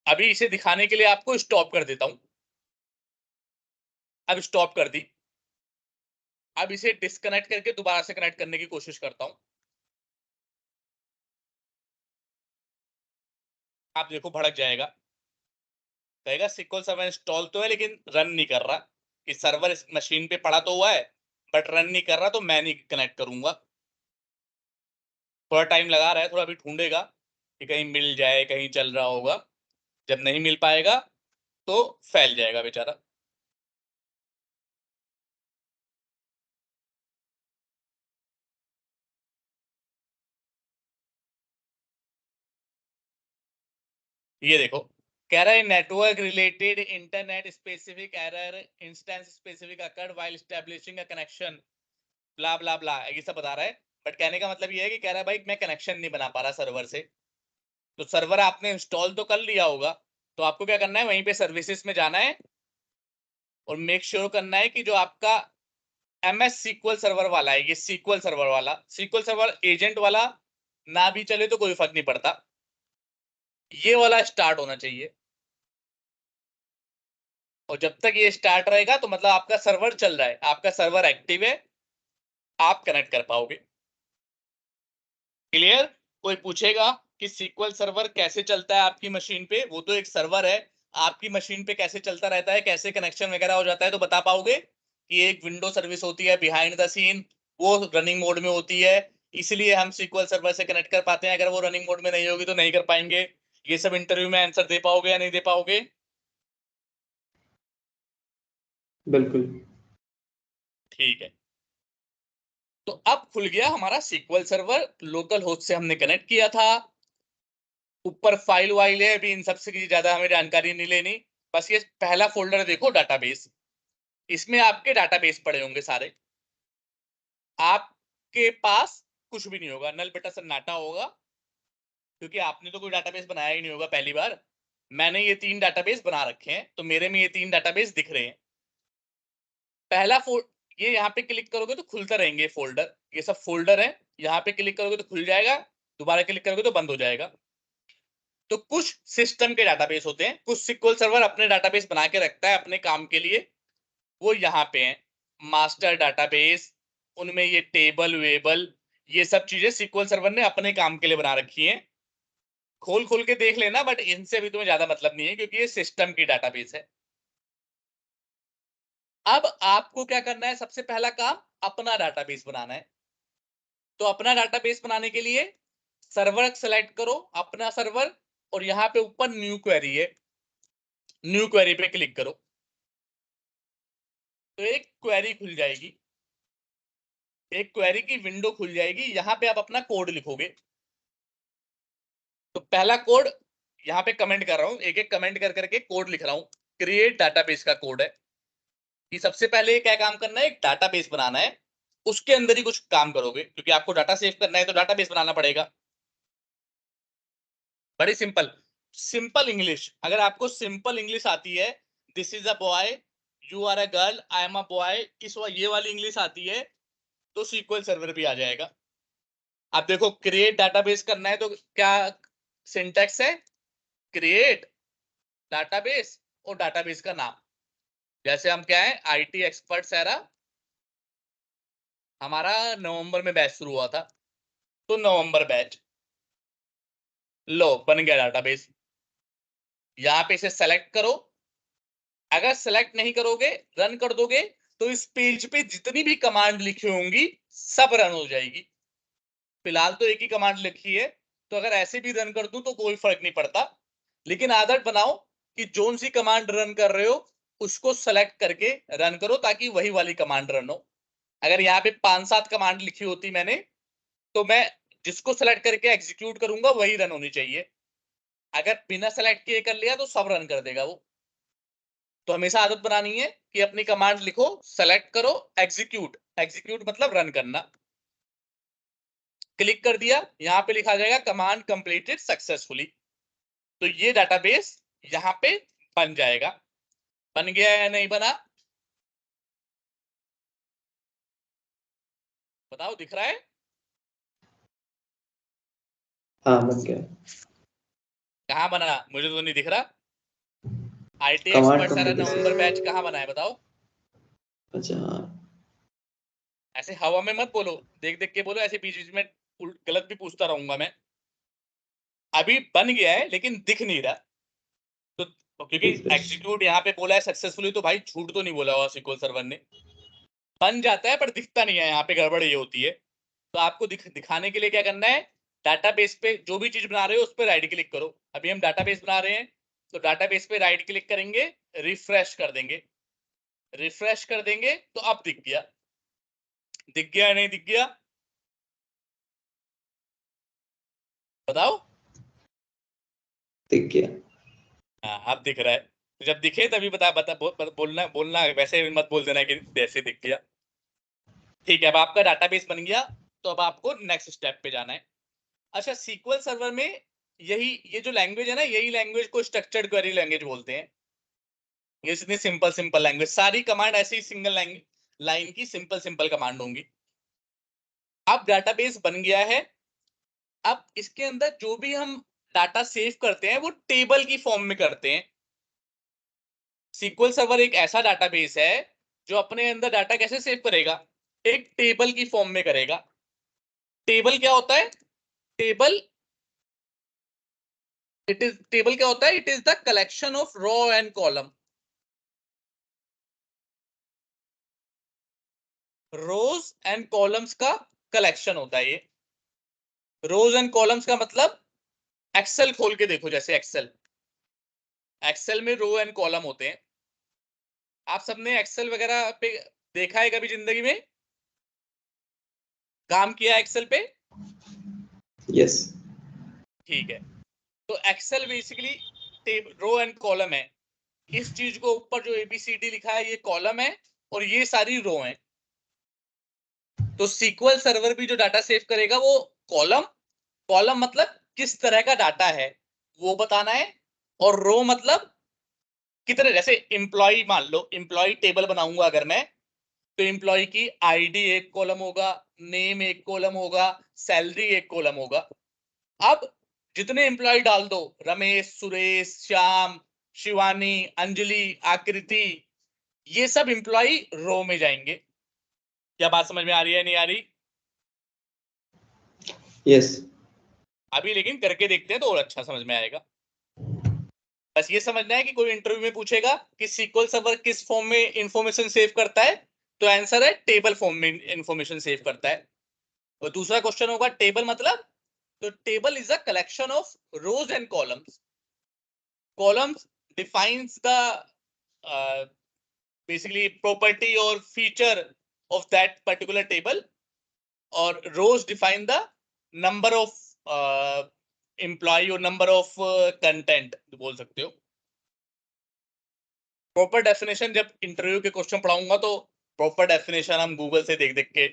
अभी इसे दिखाने के लिए आपको स्टॉप कर देता हूं। अब स्टॉप कर दी। अब इसे डिस्कनेक्ट करके दोबारा से कनेक्ट करने की कोशिश करता हूं। आप देखो भड़क जाएगा, कहेगा SQL सर्वर इंस्टॉल तो है लेकिन रन नहीं कर रहा। इस सर्वर इस मशीन पे पड़ा तो हुआ है बट रन नहीं कर रहा, तो मैं नहीं कनेक्ट करूंगा। थोड़ा टाइम लगा रहा है, थोड़ा अभी ढूंढेगा कि कहीं मिल जाए, कहीं चल रहा होगा। जब नहीं मिल पाएगा तो फैल जाएगा बेचारा। ये देखो, कह रहा है network related internet specific error instance specific occurred while establishing a connection, blah blah blah, ये सब बता रहा है। बट कहने का मतलब ये है कि कह रहा है भाई मैं कनेक्शन नहीं बना पा रहा सर्वर से। तो सर्वर आपने इंस्टॉल तो कर लिया होगा, तो आपको क्या करना है, वहीं पे सर्विसेज में जाना है और मेक श्योर करना है कि जो आपका MS SQL सर्वर वाला है, ये SQL सर्वर वाला, SQL सर्वर एजेंट वाला ना भी चले तो कोई फर्क नहीं पड़ता, ये वाला स्टार्ट होना चाहिए। और जब तक ये स्टार्ट रहेगा तो मतलब आपका सर्वर चल रहा है, आपका सर्वर एक्टिव है, आप कनेक्ट कर पाओगे। क्लियर? कोई पूछेगा कि SQL सर्वर कैसे चलता है आपकी मशीन पे, वो तो एक सर्वर है, आपकी मशीन पे कैसे चलता रहता है, कैसे कनेक्शन वगैरह हो जाता है, तो बता पाओगे कि एक विंडो सर्विस होती है बिहाइंड द सीन, वो रनिंग मोड में होती है, इसलिए हम SQL सर्वर से कनेक्ट कर पाते हैं। अगर वो रनिंग मोड में नहीं होगी तो नहीं कर पाएंगे। ये सब इंटरव्यू में आंसर दे पाओगे या नहीं दे पाओगे? बिल्कुल। ठीक है। तो अब खुल गया हमारा SQL सर्वर, लोकल होस्ट से हमने कनेक्ट किया था। ऊपर फाइल वाइल है, अभी इन सबसे की ज्यादा हमें जानकारी नहीं लेनी। बस ये पहला फोल्डर देखो, डाटाबेस, इसमें आपके डाटाबेस पड़े होंगे सारे। आपके पास कुछ भी नहीं होगा, नल बेटा सन्नाटा होगा, क्योंकि आपने तो कोई डाटाबेस बनाया ही नहीं होगा पहली बार। मैंने ये 3 डाटाबेस बना रखे हैं, तो मेरे में ये 3 डाटाबेस दिख रहे हैं। पहला ये यहाँ पे क्लिक करोगे तो खुलता रहेंगे फोल्डर, ये सब फोल्डर है। यहाँ पे क्लिक करोगे तो खुल जाएगा, दोबारा क्लिक करोगे तो बंद हो जाएगा। तो कुछ सिस्टम के डाटाबेस होते हैं, कुछ SQL सर्वर अपने डाटाबेस बना के रखता है अपने काम के लिए, वो यहाँ पे हैं। मास्टर डाटाबेस, उनमें ये टेबल वेबल, ये सब चीजें SQL सर्वर ने अपने काम के लिए बना रखी हैं। खोल खोल के देख लेना, बट इनसे भी तुम्हें ज्यादा मतलब नहीं है क्योंकि ये सिस्टम की डाटाबेस है। अब आपको क्या करना है, सबसे पहला काम अपना डाटाबेस बनाना है। तो अपना डाटाबेस बनाने के लिए सर्वर सेलेक्ट करो, अपना सर्वर, और यहां पे ऊपर न्यू क्वेरी है, न्यू क्वेरी पे क्लिक करो तो एक क्वेरी खुल जाएगी, एक क्वेरी की विंडो खुल जाएगी। यहां पे आप अपना कोड लिखोगे। तो पहला कोड यहां पे कमेंट कर रहा हूं, एक एक कमेंट कर करके कोड लिख रहा हूं। क्रिएट डाटाबेस का कोड है कि सबसे पहले क्या काम करना है, एक डाटाबेस बनाना है, उसके अंदर ही कुछ काम करोगे क्योंकि आपको डाटा सेव करना है तो डाटाबेस बनाना पड़ेगा। बड़ी सिंपल, सिंपल इंग्लिश। अगर आपको सिंपल इंग्लिश आती है, this is a boy, you are a girl, I am a boy, ये वाली इंग्लिश आती है तो SQL सर्वर भी आ जाएगा। आप देखो, क्रिएट डाटाबेस करना है तो क्या सिंटैक्स है, क्रिएट डाटाबेस और डाटाबेस का नाम। जैसे हम क्या है, IT एक्सपर्ट सैरा, हमारा नवंबर में बैच शुरू हुआ था तो नवंबर बैच, लो बन गया डाटाबेस। यहां पे इसे सेलेक्ट करो। अगर सेलेक्ट नहीं करोगे, रन कर दोगे, तो इस पेज पे जितनी भी कमांड लिखी होंगी सब रन हो जाएगी। फिलहाल तो एक ही कमांड लिखी है, तो अगर ऐसे भी रन कर दूं तो कोई फर्क नहीं पड़ता। लेकिन आदत बनाओ कि जोन सी कमांड रन कर रहे हो उसको सेलेक्ट करके रन करो ताकि वही वाली कमांड रन हो। अगर यहाँ पे 5-7 कमांड लिखी होती मैंने, तो मैं जिसको सेलेक्ट करके एग्जीक्यूट करूंगा वही रन होनी चाहिए। अगर बिना सेलेक्ट किए कर लिया तो सब रन कर देगा वो। तो हमेशा आदत बनानी है कि अपनी कमांड लिखो, सेलेक्ट करो, एग्जीक्यूट, एग्जीक्यूट मतलब रन करना। क्लिक कर दिया, यहां पे लिखा जाएगा कमांड कंप्लीटेड सक्सेसफुली। तो ये डाटाबेस यहां पे बन जाएगा। बन गया या नहीं बना, बताओ, दिख रहा है? हाँ बन गया। कहां बना, मुझे तो नहीं दिख रहा। IT कमांड एक्सपर्ट सारा कंप्लीट। नवंबर बैच कहां बना है बताओ? अच्छा हाँ। ऐसे हवा में मत बोलो, देख देख के बोलो, ऐसे बीच बीच में गलत भी पूछता रहूंगा मैं। अभी बन गया है लेकिन दिख नहीं रहा। तो क्योंकि रिफ्रेश। एग्जीक्यूट यहाँ पे बोला है सक्सेसफुली, तो भाई झूठ तो नहीं बोला होगा SQL सर्वर ने। बन जाता है पर दिखता नहीं है, यहाँ पे गड़बड़ ये होती है। तो आपको दिखाने के लिए क्या करना है, डाटाबेस पे जो भी चीज बना रहे हो उस पर राइट क्लिक करो। अभी हम डाटाबेस बना रहे हैं तो डाटाबेस पे राइट क्लिक करेंगे, रिफ्रेश कर देंगे। रिफ्रेश कर देंगे तो अब दिख गया, दिख गया नहीं दिख गया, बताओ? दिख गया। हाँ अब दिख रहा है। तो जब दिखे तभी बता बता बोलना बोलना, वैसे मत बोल देना कि जैसे दिख गया। ठीक है, अब आपका डाटाबेस बन गया, तो अब आपको नेक्स्ट स्टेप पे जाना है। अच्छा, SQL सर्वर में ये जो लैंग्वेज है ना, यही लैंग्वेज को स्ट्रक्चर्ड क्वेरी लैंग्वेज बोलते हैं। ये इतनी सिंपल सिंपल लैंग्वेज, सारी कमांड ऐसी सिंगल लाइन की सिंपल सिंपल कमांड होंगी। अब डाटाबेस बन गया है। अब इसके अंदर जो भी हम डाटा सेव करते हैं वो टेबल की फॉर्म में करते हैं। SQL सर्वर एक ऐसा डाटाबेस है जो अपने अंदर डाटा कैसे सेव करेगा, एक टेबल की फॉर्म में करेगा। टेबल क्या होता है, टेबल टेबल क्या होता है, it is the collection of row and column. Rows and columns का कलेक्शन होता है ये। रोज एंड कॉलम्स का मतलब, एक्सेल खोल के देखो, जैसे एक्सेल, एक्सेल में रो एंड कॉलम होते हैं। आप सबने एक्सेल वगैरह पे देखा है कभी जिंदगी में, काम किया एक्सेल पे? यस। ठीक है, तो Excel basically row and column है। इस चीज को ऊपर जो ABCD लिखा है ये कॉलम है और ये सारी रो है। तो SQL सर्वर भी जो डाटा सेव करेगा वो कॉलम, कॉलम मतलब किस तरह का डाटा है वो बताना है, और रो मतलब कितने, जैसे एम्प्लॉय, मान लो एम्प्लॉय टेबल बनाऊंगा अगर मैं, तो एम्प्लॉय की ID एक कॉलम होगा, नेम एक कॉलम होगा, सैलरी एक कॉलम होगा। अब जितने एम्प्लॉय डाल दो, रमेश, सुरेश, श्याम, शिवानी, अंजलि, आकृति, ये सब एम्प्लॉय रो में जाएंगे। क्या बात समझ में आ रही है, नहीं आ रही? यस। अभी लेकिन करके देखते हैं तो और अच्छा समझ में आएगा। बस ये समझना है कि कोई इंटरव्यू में पूछेगा कि SQL सर्वर किस फॉर्म में इंफॉर्मेशन सेव करता है, तो आंसर है टेबल फॉर्म में इंफॉर्मेशन सेव करता है। और दूसरा क्वेश्चन होगा टेबल मतलब, तो table is a collection of rose and columns. Columns defines the basically property or feature of that particular table, or rows define the number of employee or number of content बोल सकते हो। Proper definition जब interview के question पढ़ाऊंगा तो proper definition हम Google से देख देख के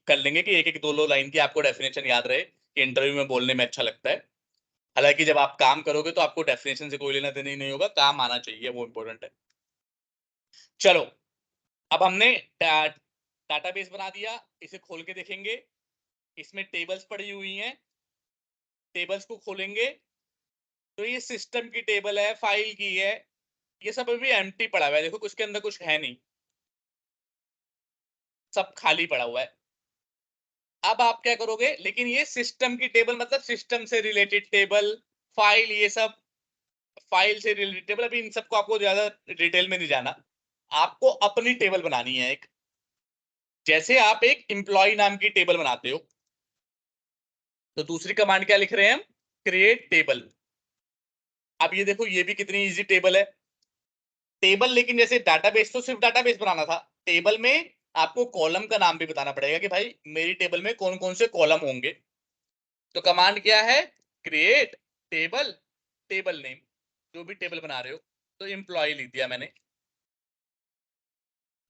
कर लेंगे कि एक एक दो लाइन की आपको डेफिनेशन याद रहे कि इंटरव्यू में बोलने में अच्छा लगता है। हालांकि जब आप काम करोगे तो आपको डेफिनेशन से कोई लेना देना ही नहीं होगा, काम आना चाहिए, वो इंपॉर्टेंट है। चलो, अब हमने डाटाबेस बना दिया, इसे खोल के देखेंगे। इसमें टेबल्स पड़ी हुई हैं, टेबल्स को खोलेंगे तो ये सिस्टम की टेबल है, फाइल की है, ये सब अभी एम्प्टी पड़ा हुआ है। देखो उसके अंदर कुछ है नहीं, सब खाली पड़ा हुआ है। अब आप क्या करोगे, लेकिन ये सिस्टम की टेबल मतलब सिस्टम से रिलेटेड टेबल, फाइल, ये सब फाइल से रिलेटेड टेबल। अभी इन सबको आपको ज्यादा डिटेल में नहीं जाना, आपको अपनी टेबल बनानी है एक। जैसे आप एक एम्प्लॉय नाम की टेबल बनाते हो, तो दूसरी कमांड क्या लिख रहे हैं हम, क्रिएट टेबल। अब ये देखो ये भी कितनी इजी टेबल है। टेबल, लेकिन जैसे डाटाबेस तो सिर्फ डाटाबेस बनाना था, टेबल में आपको कॉलम का नाम भी बताना पड़ेगा कि भाई मेरी टेबल में कौन कौन से कॉलम होंगे। तो कमांड क्या है, क्रिएट टेबल, टेबल नेम, जो भी टेबल बना रहे हो। तो एम्प्लॉय लिख दिया मैंने।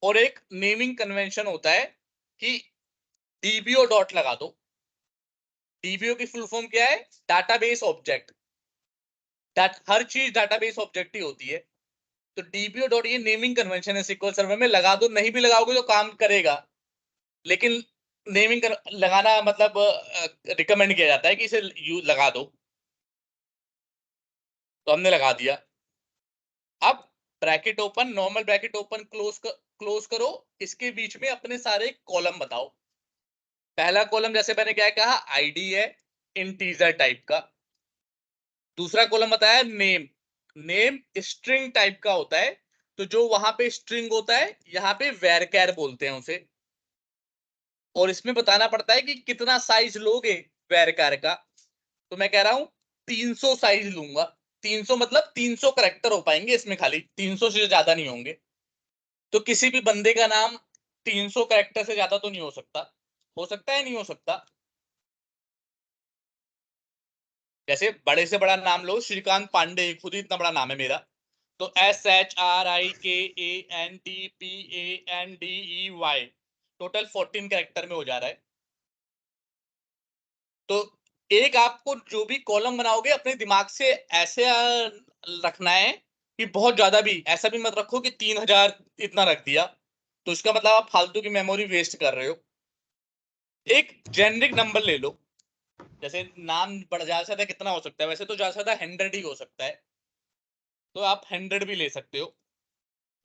और एक नेमिंग कन्वेंशन होता है कि डीबीओ डॉट लगा दो। डीबीओ की फुल फॉर्म क्या है, डाटाबेस ऑब्जेक्ट। हर चीज डाटाबेस ऑब्जेक्ट ही होती है। तो डीबीओ डॉट ये नेमिंग कन्वेंशन है SQL सर्वर में, लगा दो। नहीं भी लगाओगे तो काम करेगा, लेकिन नेमिंग लगाना मतलब रिकमेंड किया जाता है कि इसे लगा दो। तो हमने लगा दिया। अब bracket open, normal bracket open, close करो। इसके बीच में अपने सारे कॉलम बताओ। पहला कॉलम जैसे मैंने क्या कहा, आईडी है, इंटीजर टाइप का। दूसरा कॉलम बताया नेम, नेम स्ट्रिंग टाइप का होता है। तो जो वहां पे स्ट्रिंग होता है, यहाँ पे वैरकैर बोलते हैं उसे। और इसमें बताना पड़ता है कि कितना साइज लोगे वैरकैर का। तो मैं कह रहा हूं 300 साइज लूंगा। 300 मतलब 300 करेक्टर हो पाएंगे इसमें, खाली 300 से ज्यादा नहीं होंगे। तो किसी भी बंदे का नाम 300 करेक्टर से ज्यादा तो नहीं हो सकता है, नहीं हो सकता। जैसे बड़े से बड़ा नाम लो, श्रीकांत पांडे, खुद ही इतना बड़ा नाम है मेरा। तो SHRIKANTPANDEY टोटल 14 कैरेक्टर में हो जा रहा है। तो एक आपको जो भी कॉलम बनाओगे अपने दिमाग से ऐसे रखना है कि बहुत ज्यादा भी ऐसा भी मत रखो कि 3000 इतना रख दिया, तो इसका मतलब आप फालतू की मेमोरी वेस्ट कर रहे हो। एक जेनरिक नंबर ले लो। जैसे नाम बढ़ ज्यादा से ज्यादा कितना हो सकता है, वैसे तो ज्यादा से ज्यादा 100 ही हो सकता है, तो आप 100 भी ले सकते हो।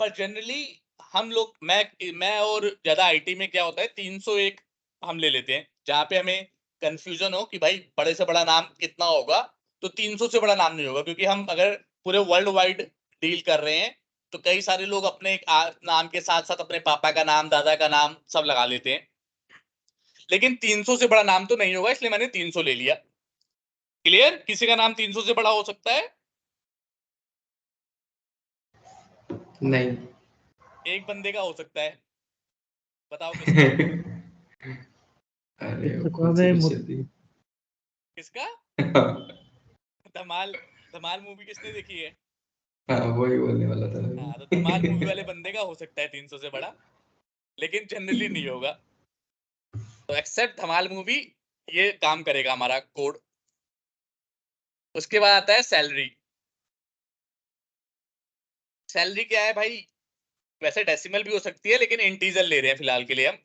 पर जनरली हम लोग, मैं और ज्यादा आईटी में क्या होता है, 301 हम ले लेते हैं। जहां पे हमें कंफ्यूजन हो कि भाई बड़े से बड़ा नाम कितना होगा, तो 300 से बड़ा नाम नहीं होगा, क्योंकि हम अगर पूरे वर्ल्ड वाइड डील कर रहे हैं तो कई सारे लोग अपने नाम के साथ साथ अपने पापा का नाम, दादा का नाम सब लगा लेते हैं। लेकिन 300 से बड़ा नाम तो नहीं होगा, इसलिए मैंने 300 ले लिया। क्लियर? किसी का नाम 300 से बड़ा हो सकता है? नहीं। एक बंदे का हो सकता है, बताओ किसका? अरे वो तो कौन सी पिक्चर थी? किसका? धमाल। धमाल मूवी किसने देखी है? हाँ, वही बोलने वाला था हाँ, तो धमाल मूवी मैं। वाले बंदे का हो सकता है 300 से बड़ा, लेकिन जनरली नहीं होगा। तो एक्सेप्ट धमाल मूवी, ये काम करेगा हमारा कोड। उसके बाद आता है सैलरी। सैलरी क्या है भाई, वैसे डेसिमल भी हो सकती है, लेकिन इंटीजर ले रहे हैं फिलहाल के लिए हम,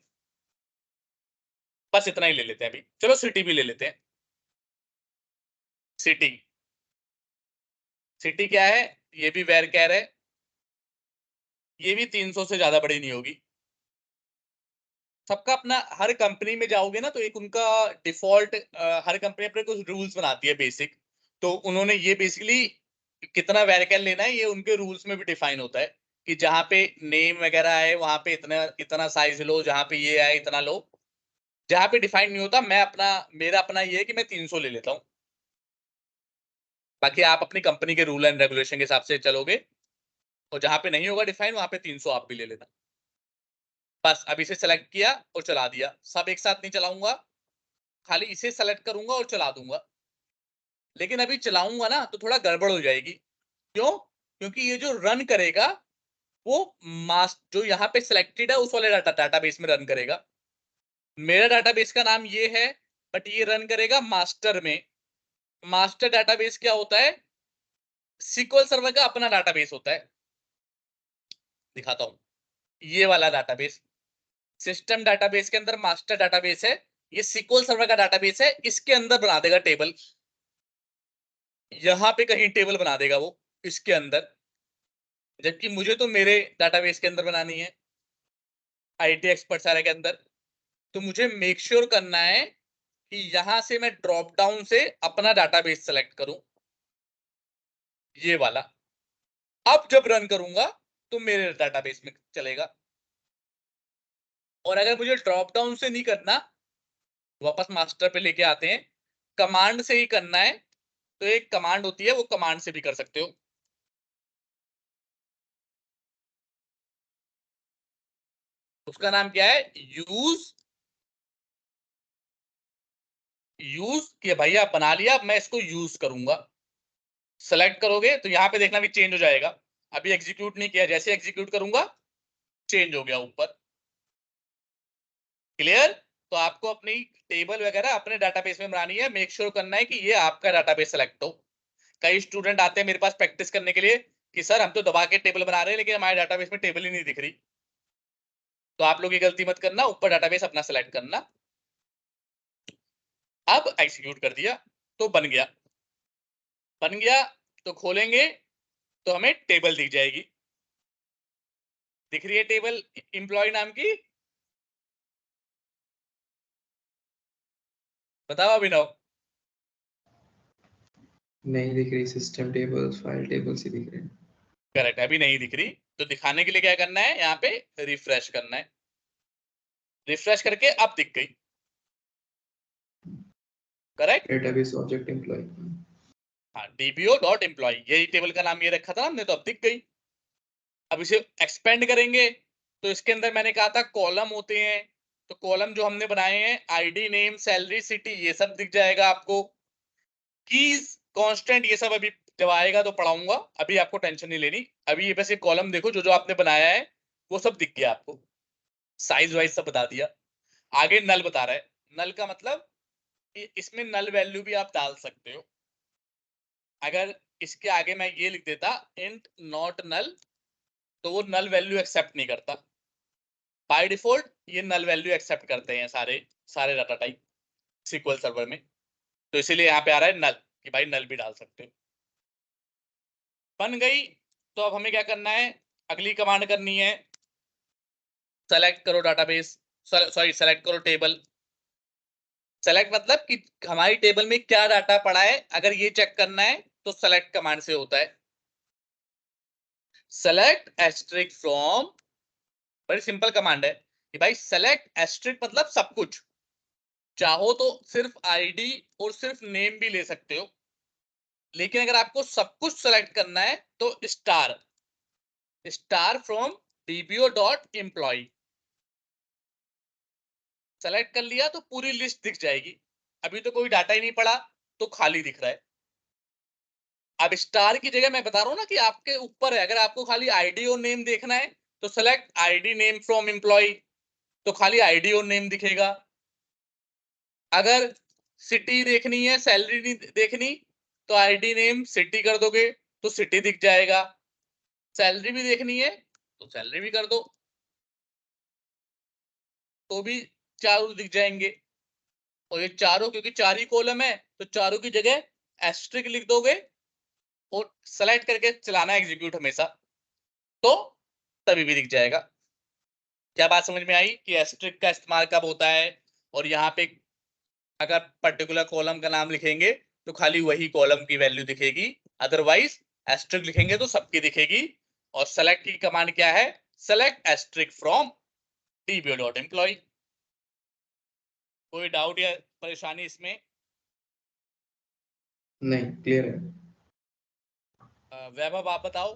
बस इतना ही ले लेते हैं अभी। चलो सिटी भी ले लेते हैं। सिटी, सिटी क्या है, ये भी वेर कैर है, ये भी 300 से ज्यादा बड़ी नहीं होगी। सबका अपना, हर कंपनी में जाओगे ना तो एक उनका डिफॉल्ट, हर कंपनी अपने कुछ रूल्स बनाती है बेसिक, तो उन्होंने ये बेसिकली कितना वेरिकल लेना है ये उनके रूल्स में भी डिफाइन होता है कि जहाँ पे नेम वगैरह है वहां पे इतना इतना साइज लो, जहाँ पे ये है इतना लो। जहाँ पे डिफाइन नहीं होता, मैं अपना, मेरा अपना ये है कि मैं 300 ले लेता हूँ। बाकी आप अपनी कंपनी के रूल एंड रेगुलेशन के हिसाब से चलोगे, और जहाँ पे नहीं होगा डिफाइन वहां पे 300 आप भी ले लेना। बस अब इसे सेलेक्ट किया और चला दिया, सब एक साथ नहीं चलाऊंगा, खाली इसे सेलेक्ट करूंगा और चला दूंगा। लेकिन अभी चलाऊंगा ना तो थोड़ा गड़बड़ हो जाएगी। क्यों? क्योंकि ये जो रन करेगा वो मास जो यहाँ पे सिलेक्टेड है उस वाले डाटाबेस में रन करेगा। मेरा डाटाबेस का नाम ये है, बट ये रन करेगा मास्टर में। मास्टर डाटाबेस क्या होता है? सीक्वल सर्वर का अपना डाटाबेस होता है। दिखाता हूं, ये वाला डाटाबेस सिस्टम डाटाबेस के अंदर मास्टर डाटाबेस है, ये सीक्वल सर्वर का डाटाबेस है, इसके अंदर बना देगा टेबल, यहां पे कहीं टेबल बना देगा वो इसके अंदर, जबकि मुझे तो मेरे डाटाबेस के अंदर बनानी है, आईटी एक्सपर्ट सारे के अंदर। तो मुझे मेक श्योर करना है कि यहां से मैं ड्रॉप डाउन से अपना डाटाबेस सेलेक्ट करूं, ये वाला। अब जब रन करूंगा तो मेरे डाटाबेस में चलेगा। और अगर मुझे ड्रॉप डाउन से नहीं करना, वापस मास्टर पे लेके आते हैं, कमांड से ही करना है, तो एक कमांड होती है, वो कमांड से भी कर सकते हो। उसका नाम क्या है? यूज। यूज कि भैया बना लिया, अब मैं इसको यूज करूंगा। सेलेक्ट करोगे तो यहां पे देखना भी चेंज हो जाएगा। अभी एग्जीक्यूट नहीं किया, जैसे एग्जीक्यूट करूंगा चेंज हो गया ऊपर। क्लियर? तो आपको अपनी टेबल वगैरह अपने डाटाबेस में बनानी है, मेक श्योर करना है कि ये आपका डाटाबेस सेलेक्ट हो। कई स्टूडेंट आते हैं मेरे पास प्रैक्टिस करने के लिए कि सर हम तो दबा के टेबल बना रहे हैं लेकिन हमारे डाटाबेस में टेबल ही नहीं दिख रही। तो आप लोग ये गलती मत करना, ऊपर डाटाबेस अपना सेलेक्ट करना। अब एग्जीक्यूट कर दिया तो बन गया। बन गया तो खोलेंगे तो हमें टेबल दिख जाएगी। दिख रही है टेबल एम्प्लॉय नाम की? बताओ अभिनव। नहीं दिख रही, सिस्टम टेबल्स फाइल टेबल्स ही दिख रहे हैं। करेक्ट, अभी नहीं दिख रही। तो दिखाने के लिए क्या करना है, यहाँ पे रिफ्रेश करना है। रिफ्रेश करके अब दिख गई। करेक्ट। Database object employee. हाँ, dbo.employee, यही टेबल का नाम ये रखा था हमने, तो अब दिख गई। अब इसे एक्सपेंड करेंगे तो इसके अंदर मैंने कहा था कॉलम होते हैं, तो कॉलम जो हमने बनाए हैं आईडी, नेम, सैलरी, सिटी, ये सब दिख जाएगा आपको। कीज, कांस्टेंट, ये सब अभी जब आएगा तो पढ़ाऊंगा, अभी आपको टेंशन नहीं लेनी। अभी ये बस ये कॉलम देखो, जो जो आपने बनाया है वो सब दिख गया आपको, साइज वाइज सब बता दिया। आगे नल बता रहा है। नल का मतलब कि इसमें नल वैल्यू भी आप डाल सकते हो। अगर इसके आगे मैं ये लिख देता इंट नॉट नल, तो वो नल वैल्यू एक्सेप्ट नहीं करता। बाय डिफॉल्ट ये नल वैल्यू एक्सेप्ट करते हैं सारे सारे डाटा टाइप सीक्वल सर्वर में, तो इसीलिए यहाँ पे आ रहा है नल, कि भाई नल भी डाल सकते हो। बन गई। तो अब हमें क्या करना है, अगली कमांड करनी है, सेलेक्ट करो डाटाबेस, सॉरी सेलेक्ट करो टेबल। सेलेक्ट मतलब कि हमारी टेबल में क्या डाटा पड़ा है, अगर ये चेक करना है तो सेलेक्ट कमांड से होता है। सेलेक्ट एस्ट्रिक फ्रॉम, बड़ी सिंपल कमांड है कि भाई सेलेक्ट एस्ट्रिक मतलब सब कुछ। चाहो तो सिर्फ आईडी और सिर्फ नेम भी ले सकते हो, लेकिन अगर आपको सब कुछ सेलेक्ट करना है तो star, star from dbo.employee। Select कर लिया तो पूरी लिस्ट दिख जाएगी। अभी तो कोई डाटा ही नहीं पड़ा, तो खाली दिख रहा है। अब स्टार की जगह मैं बता रहा हूं ना कि आपके ऊपर है, अगर आपको खाली आईडी और नेम देखना है तो select ID name from employ, तो खाली आईडी और नेम दिखेगा। अगर सिटी देखनी है, सैलरी नहीं देखनी, तो आईडी नेम सिटी कर दोगे तो सिटी दिख जाएगा। सैलरी भी देखनी है तो सैलरी भी कर दो तो भी चारों दिख जाएंगे। और ये चारों क्योंकि चार ही कॉलम है तो चारों की जगह एस्ट्रिक लिख दोगे और सेलेक्ट करके चलाना एग्जीक्यूट हमेशा, तो तभी भी दिख जाएगा। क्या बात समझ में आई कि एस्ट्रिक का इस्तेमाल कब होता है, और यहाँ पे अगर पर्टिकुलर कॉलम का नाम लिखेंगे तो खाली वही कॉलम की वैल्यू दिखेगी, अदरवाइज एस्ट्रिक लिखेंगे तो सबकी दिखेगी। और सेलेक्ट की कमांड क्या है, सेलेक्ट एस्ट्रिक फ्रॉम dbo.employee। कोई डाउट या परेशानी इसमें? नहीं, क्लियर है। वैभव आप बताओ।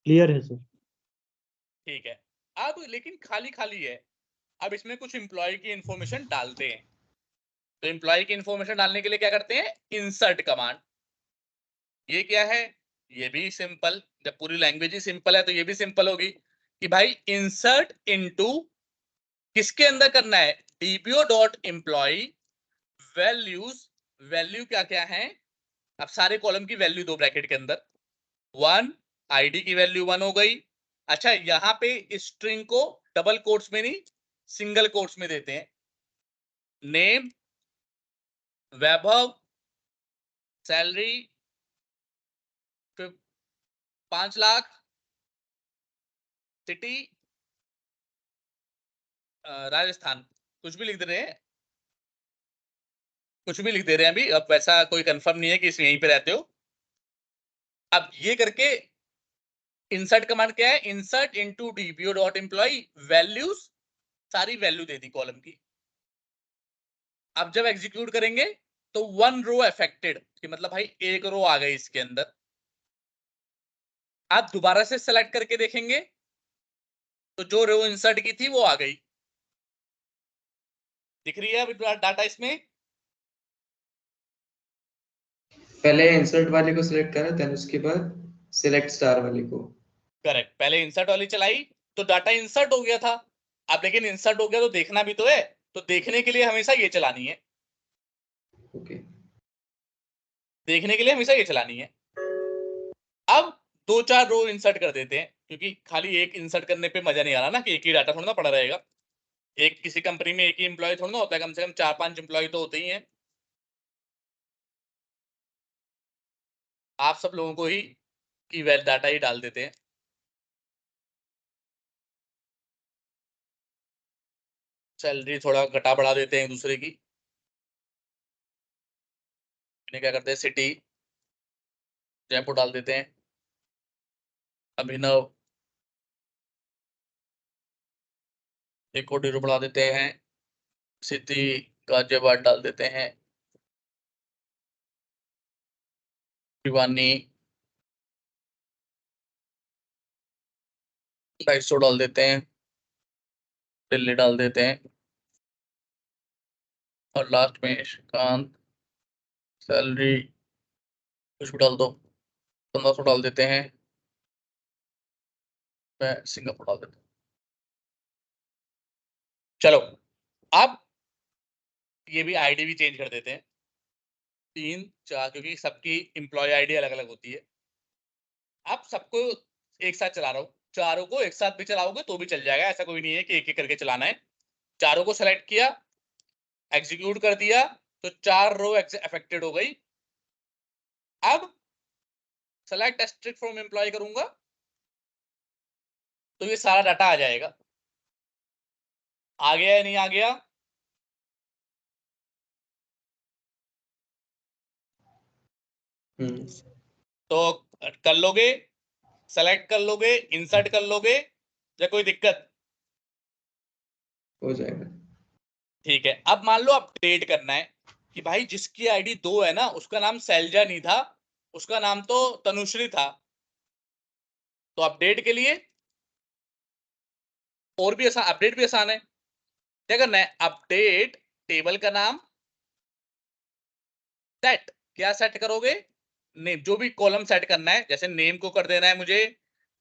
क्लियर है सर। ठीक है, अब लेकिन खाली खाली है, अब इसमें कुछ एम्प्लॉय की इंफॉर्मेशन डालते हैं। तो एम्प्लॉय की इंफॉर्मेशन डालने के लिए क्या करते हैं, इंसर्ट कमांड। ये क्या है, ये भी सिंपल, जब पूरी लैंग्वेज ही सिंपल है तो ये भी सिंपल होगी कि भाई इंसर्ट इनटू, किसके अंदर करना है, dbo.employee वैल्यूज। वैल्यू क्या क्या है, अब सारे कॉलम की वैल्यू दो ब्रैकेट के अंदर, 1 आईडी की वैल्यू 1 हो गई। अच्छा, यहां पे स्ट्रिंग को डबल कोट्स में नहीं, सिंगल कोट्स में देते हैं। नेम वैभव, सैलरी 5 लाख, सिटी राजस्थान, कुछ भी लिख दे रहे हैं, कुछ भी लिख दे रहे हैं अभी, अब वैसा कोई कंफर्म नहीं है कि यहीं पे रहते हो। अब ये करके इंसर्ट कमांड क्या है, इंसर्ट इनटू dbo.employee वैल्यूज, सारी वैल्यू दे दी कॉलम की। अब जब एग्जीक्यूट करेंगे तो 1 रो अफेक्टेड, कि मतलब भाई एक रो आ गई इसके अंदर। आप दोबारा से सेलेक्ट करके देखेंगे तो जो रो इंसर्ट की थी वो आ गई, दिख रही है अभी डाटा इसमें। पहले इंसर्ट वाले को सिलेक्ट करा, देन उसके बाद सिलेक्ट स्टार वाले को। करेक्ट, पहले इंसर्ट वाली चलाई तो डाटा इंसर्ट हो गया था। अब लेकिन इंसर्ट हो गया तो देखना भी तो है, तो देखने के लिए हमेशा ये चलानी है, ओके। देखने के लिए हमेशा ये चलानी है। अब 2-4 रो इंसर्ट कर देते हैं, क्योंकि खाली एक इंसर्ट करने पे मजा नहीं आ रहा ना, कि एक ही डाटा थोड़ा ना पड़ा रहेगा। एक किसी कंपनी में एक ही एम्प्लॉय थोड़ा ना होता है, कम से कम 4-5 एम्प्लॉय तो होते ही हैं। आप सब लोगों को ही की वेल डाटा ही डाल देते हैं। सैलरी थोड़ा घटा बढ़ा देते हैं एक दूसरे की। इन्हें क्या करते हैं, सिटी जयपुर डाल देते हैं, अभिनव एक और 1.5 बढ़ा देते हैं, सिटी गाजियाबाद डाल देते हैं, शिवानी 250 डाल देते हैं, दिल्ली डाल देते हैं, और लास्ट में श्रीकांत सैलरी कुछ भी डाल दो, 1500 डाल देते हैं, मैं सिंगापुर डाल देता हूँ। चलो, अब ये भी आईडी भी चेंज कर देते हैं, 3-4, क्योंकि सबकी एम्प्लॉय आईडी अलग अलग होती है। अब सबको एक साथ चला रहा हूँ, चारों को एक साथ भी चलाओगे तो भी चल जाएगा, ऐसा कोई नहीं है कि एक एक करके चलाना है। चारों को सेलेक्ट किया, एग्जीक्यूट कर दिया, तो 4 रो अफेक्टेड हो गई। अब सेलेक्ट एस्ट्रिक फ्रॉम एम्प्लॉय करूंगा तो ये सारा डाटा आ जाएगा। आ गया या नहीं आ गया? तो कर लोगे, सेलेक्ट कर लोगे, इंसर्ट कर लोगे, या कोई दिक्कत? हो जाएगा। ठीक है, अब मान लो अपडेट करना है कि भाई जिसकी आईडी 2 है ना, उसका नाम सैलजा नहीं था, उसका नाम तो तनुश्री था। तो अपडेट के लिए और भी आसान, अपडेट भी आसान है। क्या करना है, अपडेट टेबल का नाम, सेट, क्या सेट करोगे, नेम, जो भी कॉलम सेट करना है, जैसे नेम को कर देना है मुझे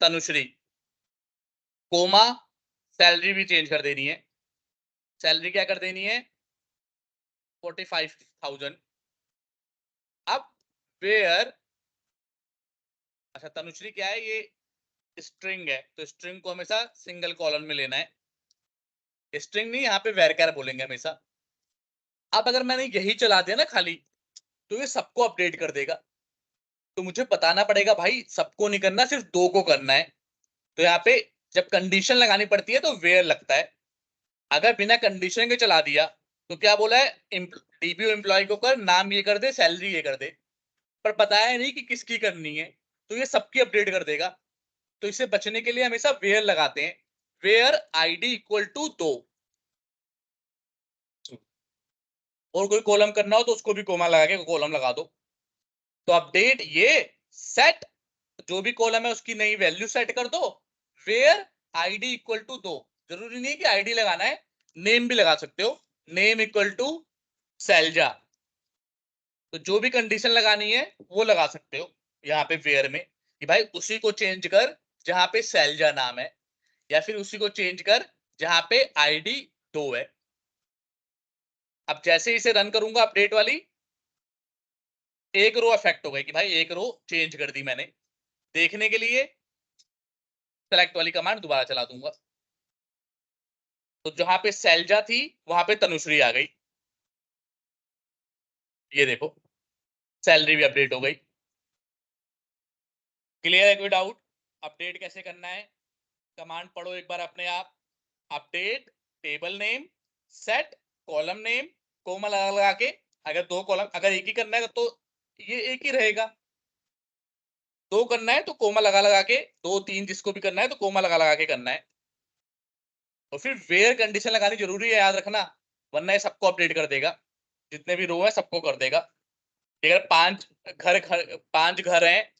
तनुश्री, कोमा, सैलरी भी चेंज कर देनी है, सैलरी क्या कर देनी है 45,000। अब वेयर, अच्छा तनुश्री क्या है, ये स्ट्रिंग है, तो स्ट्रिंग को हमेशा सिंगल कॉलम में लेना है, स्ट्रिंग नहीं, यहाँ पे वेरकर बोलेंगे हमेशा। अब अगर मैंने यही चला दिया ना खाली, तो ये सबको अपडेट कर देगा। तो मुझे बताना पड़ेगा भाई सबको नहीं करना, सिर्फ 2 को करना है। तो यहाँ पे जब कंडीशन लगानी पड़ती है तो वेयर लगता है। अगर बिना कंडीशन के चला दिया तो क्या बोला है, डीपीओ एम्प्लॉय को कर, नाम ये कर दे, सैलरी ये कर दे, पर बताया नहीं कि किसकी करनी है, तो ये सबकी अपडेट कर देगा। तो इससे बचने के लिए हमेशा वेयर लगाते हैं, वेयर आईडी इक्वल टू 2, और कोई कॉलम करना हो तो उसको भी कोमा लगा के कॉलम लगा दो। तो अपडेट ये सेट, जो भी कॉलम है उसकी नई वैल्यू सेट कर दो, वेयर आईडी इक्वल टू 2, जरूरी नहीं कि आईडी लगाना है, नेम भी लगा सकते हो, नेम इक्वल टू सैलजा। तो जो भी कंडीशन लगानी है वो लगा सकते हो यहाँ पे वेयर में, कि भाई उसी को चेंज कर जहां पे सैलजा नाम है, या फिर उसी को चेंज कर जहां पे आईडी 2 है। अब जैसे इसे रन करूंगा अपडेट वाली, एक रो इफेक्ट हो गई कि भाई एक रो चेंज कर दी मैंने। देखने के लिए सेलेक्ट वाली कमांड दोबारा चला दूंगा, तो जहां पे सैलजा थी वहां पे तनुश्री आ गई। ये देखो सैलरी भी अपडेट हो गई। क्लियर है? कोई डाउट? अपडेट कैसे करना है, कमांड पढ़ो एक बार अपने आप। Update table name set column name, comma लगा के, अगर 2 कॉलम, अगर एक ही करना है तो ये एक ही रहेगा, 2 करना है तो कोमा लगा के, 2 3 जिसको भी करना है तो कोमा लगा के करना है। और फिर वेयर कंडीशन लगानी जरूरी है, याद रखना, वरना ये सबको अपडेट कर देगा, जितने भी रो है सबको कर देगा। अगर 5 घर हैं,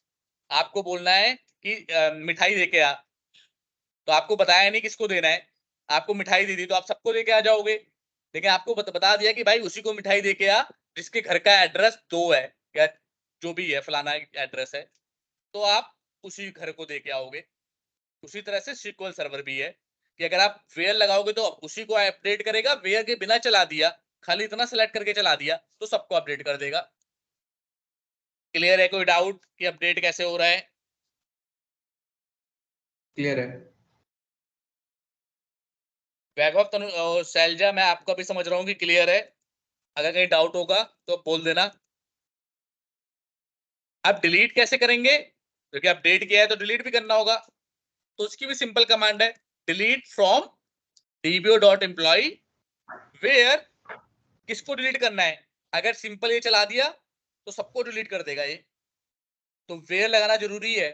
आपको बोलना है कि मिठाई देके आ, तो आपको बताया नहीं किसको देना है, आपको मिठाई दे दी तो आप सबको देके आ जाओगे, लेकिन आपको बता दिया कि भाई उसी को मिठाई देके आ जिसके घर का एड्रेस 2 है, या जो भी है फलाना एड्रेस है, तो आप उसी घर को देके आओगे। उसी तरह से SQL सर्वर भी है कि अगर आप वेयर लगाओगे तो उसी को अपडेट करेगा, वेयर के बिना चला दिया, खाली इतना सेलेक्ट करके चला दिया तो सबको अपडेट कर देगा। क्लियर है? कोई डाउट कि अपडेट कैसे हो रहा है? क्लियर है। वैभव तनु शैलजा, मैं आपका भी समझ रहा हूँ कि क्लियर है, अगर कहीं डाउट होगा तो बोल देना। अब डिलीट कैसे करेंगे, क्योंकि अपडेट किया है तो डिलीट भी करना होगा, तो उसकी भी सिंपल कमांड है, डिलीट फ्रॉम dbo.employee, वेयर किसको डिलीट करना है, अगर सिंपल ये चला दिया तो सबको डिलीट कर देगा ये, तो वेयर लगाना जरूरी है।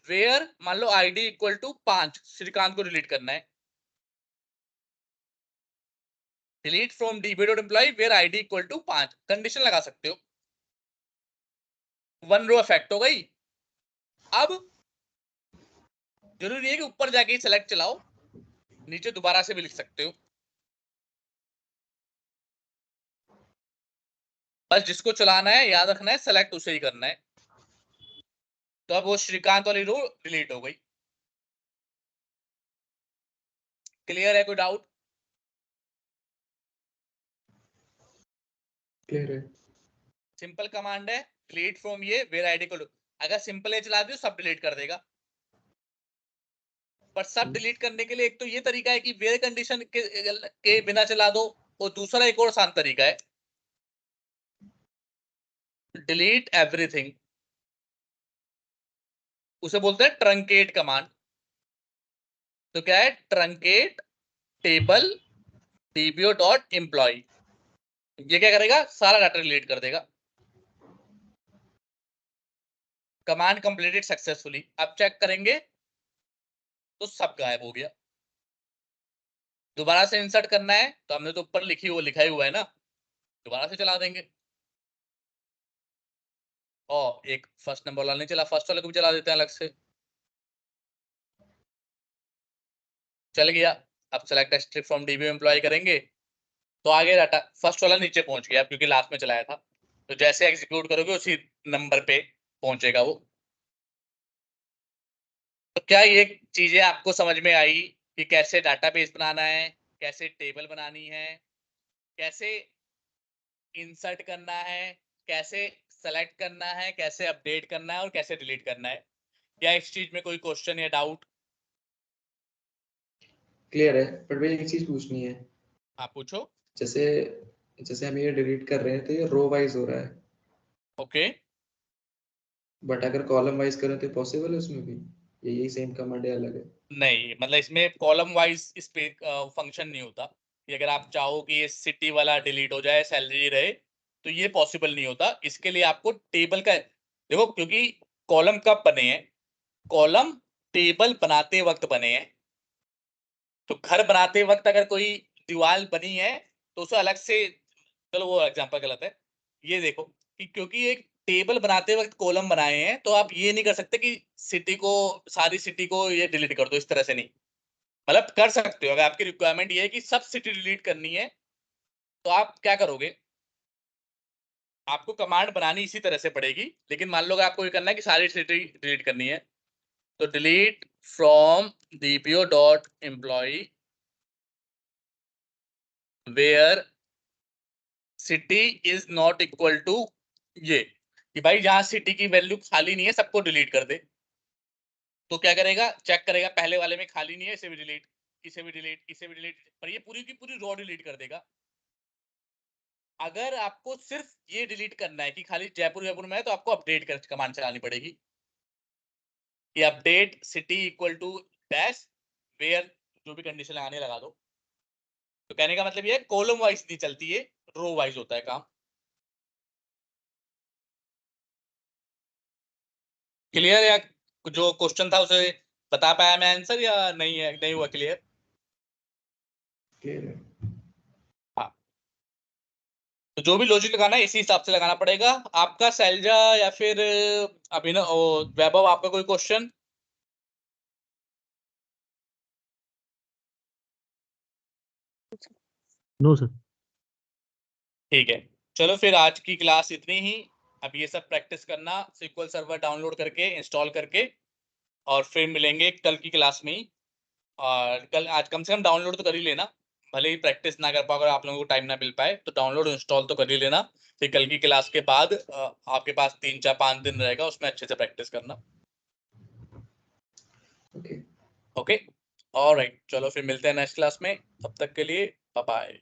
वेयर मान लो आईडी इक्वल टू 5, श्रीकांत को डिलीट करना है, delete from dbo.employee where ID equal to 5, condition लगा सकते हो, 1 रो इफेक्ट हो गई। अब जरूरी है कि ऊपर जाके सेलेक्ट चलाओ, नीचे दोबारा से भी लिख सकते हो, बस जिसको चलाना है याद रखना है सेलेक्ट उसे ही करना है। तो अब वो श्रीकांत वाली रो डिलीट हो गई। क्लियर है? कोई डाउट? क्लियर है। सिंपल कमांड है, डिलीट फ्रॉम ये वेयर आईडी को, अगर सिंपल ये चला दियो सब डिलीट कर देगा, पर सब डिलीट करने के लिए एक तो ये तरीका है कि वेयर कंडीशन के बिना चला दो, और दूसरा एक और आसान तरीका है, डिलीट एवरीथिंग, उसे बोलते हैं ट्रंकेट कमांड। तो क्या है, ट्रंकेट टेबल dbo.employee, ये क्या करेगा, सारा डाटा डिलीट कर देगा। Command completed successfully. अब चेक करेंगे तो सब गायब हो गया। दोबारा से इंसर्ट करना है तो हमने तो ऊपर लिखा ही हुआ है ना, दोबारा से चला देंगे। और एक फर्स्ट नंबर वाला नहीं चला, फर्स्ट वाले को भी चला देते हैं अलग से, चल गया। अब select strip from DBO employee करेंगे तो आगे डाटा फर्स्ट वाला नीचे पहुंच गया क्योंकि लास्ट में चलाया था, तो जैसे एग्जीक्यूट करोगे उसी नंबर पे पहुंचेगा वो। तो क्या ये चीजें आपको समझ में आई कि कैसे डाटाबेस बनाना है, कैसे टेबल बनानी है, कैसे इंसर्ट करना है, कैसे सेलेक्ट करना है, कैसे अपडेट करना है और कैसे डिलीट करना है? क्या इस चीज में कोई क्वेश्चन या डाउट? क्लियर है, पर भाई एक चीज पूछनी है। आप पूछो। जैसे जैसे हम ये डिलीट कर रहे हैं तो ये रो वाइज हो रहा है, ओके, बट अगर कॉलम वाइज करें तो पॉसिबल है उसमें भी, यही सेम कमांड है, अलग है? नहीं, मतलब इसमें कॉलम वाइज इस पे फंक्शन नहीं होता कि अगर आप चाहो कि ये सिटी वाला डिलीट हो जाए, सैलरी रहे, तो ये पॉसिबल नहीं होता। इसके लिए आपको टेबल का देखो, क्योंकि कॉलम कब बने हैं, कॉलम टेबल बनाते वक्त बने हैं। तो घर बनाते वक्त अगर कोई दीवार बनी है तो उसे अलग से, चलो वो एग्जांपल गलत है, ये देखो कि क्योंकि एक टेबल बनाते वक्त कॉलम बनाए हैं, तो आप ये नहीं कर सकते कि सिटी को, सारी सिटी को ये डिलीट कर दो, इस तरह से नहीं। मतलब कर सकते हो, अगर आपकी रिक्वायरमेंट ये है कि सब सिटी डिलीट करनी है, तो आप क्या करोगे, आपको कमांड बनानी इसी तरह से पड़ेगी। लेकिन मान लो अगर आपको ये करना है कि सारी सिटी डिलीट करनी है, तो delete from dpo dot employee where city is not equal to ये, कि भाई जहां सिटी की वैल्यू खाली नहीं है सबको डिलीट कर दे। तो क्या करेगा, चेक करेगा पहले वाले में खाली नहीं है, इसे भी डिलीट, इसे भी डिलीट, इसे भी डिलीट, पर ये पूरी की पूरी रो डिलीट कर देगा। अगर आपको सिर्फ ये डिलीट करना है कि खाली जयपुर जयपुर में है, तो आपको अपडेट कर कमांड चलानी पड़ेगी। ये update city equal to dash where, जो भी कंडीशन लगाने लगा दो। तो कहने का मतलब ये है कॉलम वाइज नहीं चलती है, रो वाइज होता है काम। क्लियर? या जो क्वेश्चन था उसे बता पाया मैं आंसर, या नहीं है, नहीं हुआ क्लियर? क्लियर है। हाँ, तो जो भी लॉजिक लगाना है इसी हिसाब से लगाना पड़ेगा आपका। सैलजा या फिर अभिनव, वैभव, आपका कोई क्वेश्चन? No sir. ठीक है, चलो फिर आज की क्लास इतनी ही। अब ये सब प्रैक्टिस करना, SQL सर्वर डाउनलोड करके इंस्टॉल करके, और फिर मिलेंगे कल की क्लास में ही। और कल, आज कम से कम डाउनलोड तो कर ही लेना, भले ही प्रैक्टिस ना कर पाओ, अगर आप लोगों को टाइम ना मिल पाए तो डाउनलोड इंस्टॉल तो कर ही लेना। फिर कल की क्लास के बाद आपके पास 3 4 5 दिन रहेगा, उसमें अच्छे से प्रैक्टिस करना। ओके। ओके, ऑलराइट, चलो फिर मिलते हैं नेक्स्ट क्लास में, तब तक के लिए बाय बाय।